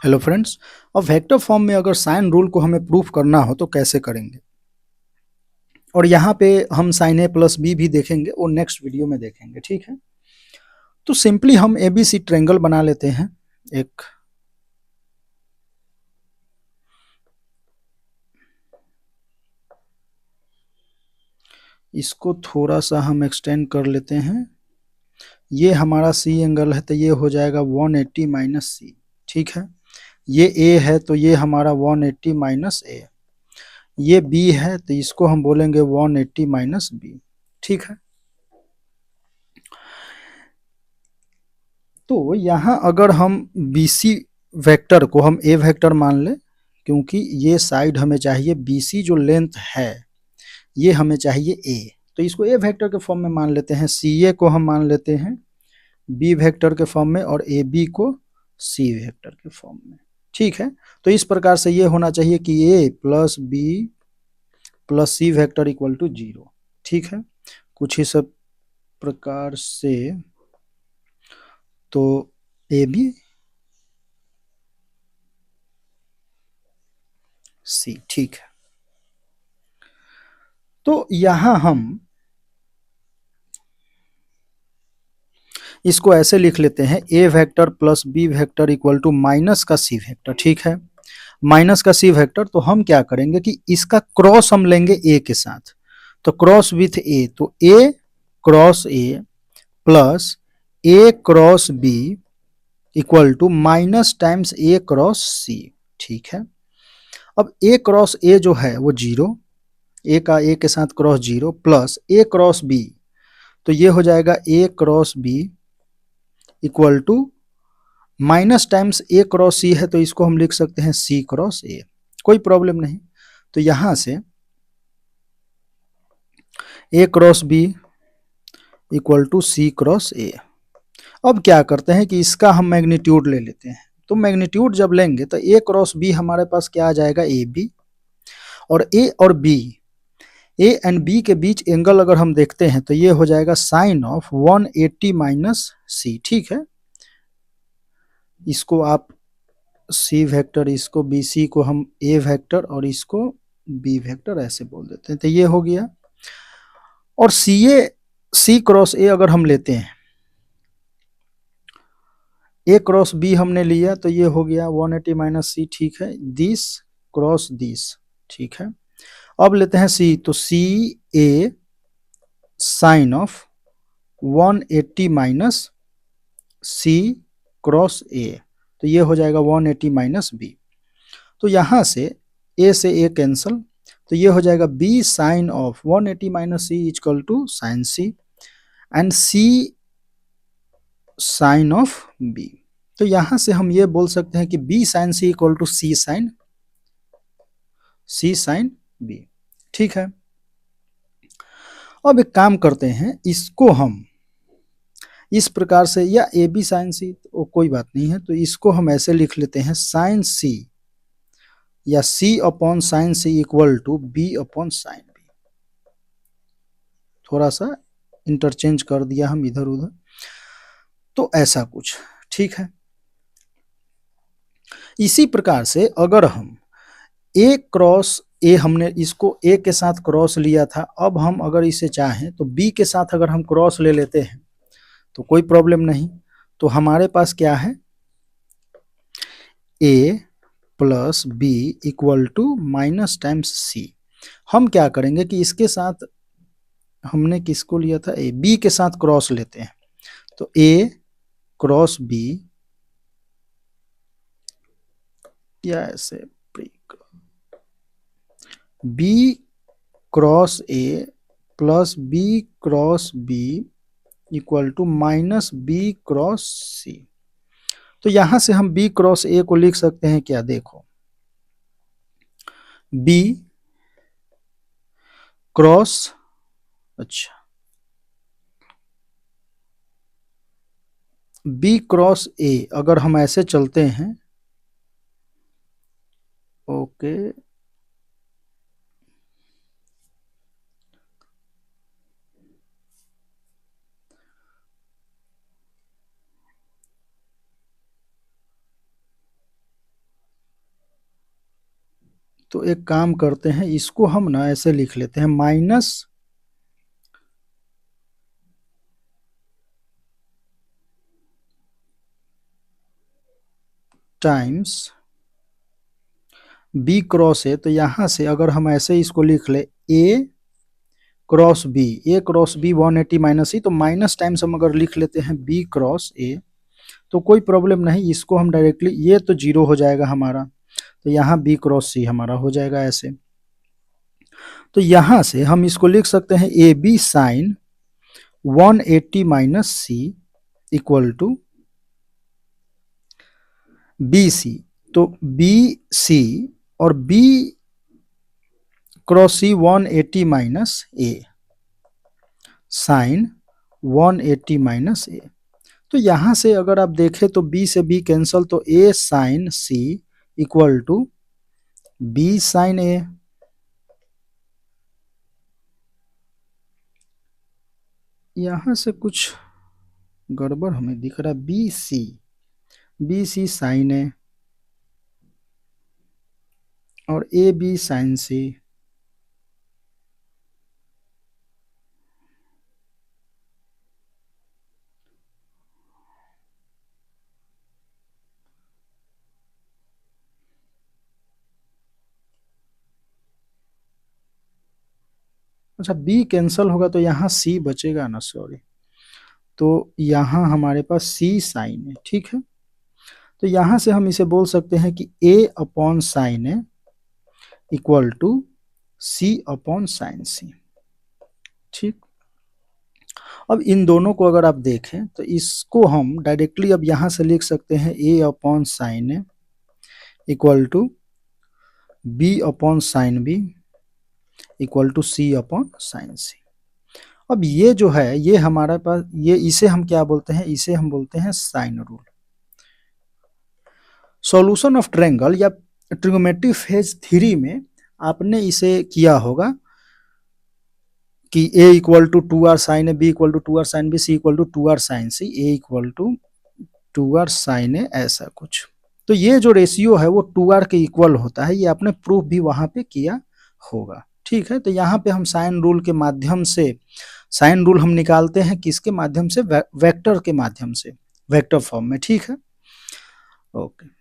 Hello friends. अब vector form में अगर साइन रूल को हमें प्रूफ करना हो तो कैसे करेंगे, और यहाँ पे हम साइन ए प्लस बी भी देखेंगे, वो नेक्स्ट वीडियो में देखेंगे। ठीक है, तो सिंपली हम ए बी सी ट्रायंगल बना लेते हैं। एक इसको थोड़ा सा हम एक्सटेंड कर लेते हैं। ये हमारा सी एंगल है तो ये हो जाएगा 180 माइनस सी। ठीक है, ये ए है तो ये हमारा 180 माइनस ए। ये बी है तो इसको हम बोलेंगे 180 माइनस बी। ठीक है, तो यहाँ अगर हम बी सी वेक्टर को हम ए वेक्टर मान लें, क्योंकि ये साइड हमें चाहिए, बी सी जो लेंथ है ये हमें चाहिए ए, तो इसको ए वेक्टर के फॉर्म में मान लेते हैं। सी ए को हम मान लेते हैं बी वेक्टर के फॉर्म में और ए बी को सी वेक्टर के फॉर्म में। ठीक है, तो इस प्रकार से ये होना चाहिए कि A plus B plus C vector equal to 0। ठीक है, कुछ ही सब प्रकार से, तो ए बी सी। ठीक है, तो यहां हम इसको ऐसे लिख लेते हैं, A vector plus B vector equal to minus का सी वेक्टर। ठीक है, माइनस का सी वेक्टर, तो हम क्या करेंगे कि इसका क्रॉस हम लेंगे ए के साथ, तो क्रॉस विथ ए, तो A cross A plus A cross B equal to minus times A cross C. ठीक है, अब ए क्रॉस ए जो है वो 0, ए का ए के साथ cross 0 plus A cross B, तो ये हो जाएगा A cross B equal to minus times A cross C है, तो इसको हम लिख सकते हैं सी क्रॉस ए, कोई प्रॉब्लम नहीं। तो यहां से A cross B equal to C cross A. अब क्या करते हैं कि इसका हम मैग्नीट्यूड ले लेते हैं, तो मैग्नीट्यूड जब लेंगे तो ए क्रॉस बी हमारे पास क्या आ जाएगा, ए बी, और ए और बी, ए एंड बी के बीच एंगल अगर हम देखते हैं तो ये हो जाएगा साइन ऑफ 180 माइनस सी। ठीक है, इसको आप सी वेक्टर, इसको बी सी को हम ए वेक्टर और इसको बी वेक्टर ऐसे बोल देते हैं, तो ये हो गया। और सी ए सी क्रॉस ए अगर हम लेते हैं, ए क्रॉस बी हमने लिया तो ये हो गया 180 माइनस सी। ठीक है, दिस क्रॉस दिस। ठीक है, अब लेते हैं सी, तो C A sine of 180 minus C cross ए, तो ये हो जाएगा 180 माइनस बी। तो यहां से ए से ए कैंसल, तो ये हो जाएगा b sine of 180 minus c equal to sine c, and c sine of b. तो यहां से हम ये बोल सकते हैं कि b sine C equal to c sine b. ठीक है, अब एक काम करते हैं, इसको हम इस प्रकार से, या ए बी साइन सी, तो कोई बात नहीं है, तो इसको हम ऐसे लिख लेते हैं साइन सी या C upon sine C equal to B upon sine B. थोड़ा सा इंटरचेंज कर दिया हम इधर उधर, तो ऐसा कुछ। ठीक है, इसी प्रकार से अगर हम ए क्रॉस ए, हमने इसको ए के साथ क्रॉस लिया था, अब हम अगर इसे चाहें तो बी के साथ अगर हम क्रॉस ले लेते हैं तो कोई प्रॉब्लम नहीं। तो हमारे पास क्या है, A plus B equal to minus times C. हम क्या करेंगे कि इसके साथ हमने किसको लिया था, ए, बी के साथ क्रॉस लेते हैं, तो ए क्रॉस बी, या ऐसे B cross A plus B cross B equal to minus B cross C. तो यहां से हम बी क्रॉस ए को लिख सकते हैं क्या, देखो, बी क्रॉस, अच्छा, बी क्रॉस ए अगर हम ऐसे चलते हैं, ओके, तो एक काम करते हैं, इसको हम ना ऐसे लिख लेते हैं, माइनस टाइम्स बी क्रॉस ए। तो यहां से अगर हम ऐसे इसको लिख ले a cross b, a cross b 180 minus c, तो माइनस टाइम्स हम अगर लिख लेते हैं बी क्रॉस ए, तो कोई प्रॉब्लम नहीं, इसको हम डायरेक्टली, ये तो जीरो हो जाएगा हमारा, तो यहाँ बी क्रॉस सी हमारा हो जाएगा ऐसे। तो यहां से हम इसको लिख सकते हैं a b sine 180 minus c equal to b c. तो बी सी और b cross c 180 minus a sine 180 minus a. तो यहां से अगर आप देखें तो बी से बी कैंसल, तो A sine C equal to B sine A. यहां से कुछ गड़बड़ हमें दिख रहा है, बी सी साइन ए और ए बी साइन सी। अच्छा, बी कैंसल होगा तो यहाँ सी बचेगा ना, सॉरी, तो यहाँ हमारे पास सी साइन है, ठीक है। तो यहाँ से हम इसे बोल सकते हैं कि A upon sine A equal to C upon sine C, ठीक। अब इन दोनों को अगर आप देखें तो इसको हम डायरेक्टली अब यहाँ से लिख सकते हैं A upon sine A equal to B upon sine B equal to C upon sine C. अब ये जो है, ये हमारे पास, ये इसे हम क्या बोलते हैं, इसे हम बोलते हैं sine rule. Solution of triangle या ट्रिगोनोमेट्री फेज थ्री में आपने इसे किया होगा कि a equal to 2r sine A, B equal to 2r sine B, C equal to 2r sine C, A equal to 2r sine A, ऐसा कुछ। तो ये जो रेशियो है वो 2r के इक्वल होता है, ये आपने प्रूफ भी वहां पे किया होगा, ठीक है। तो यहाँ पे हम साइन रूल के माध्यम से, साइन रूल हम निकालते हैं किसके माध्यम से, वेक्टर के माध्यम से, वेक्टर फॉर्म में, ठीक है। ओके।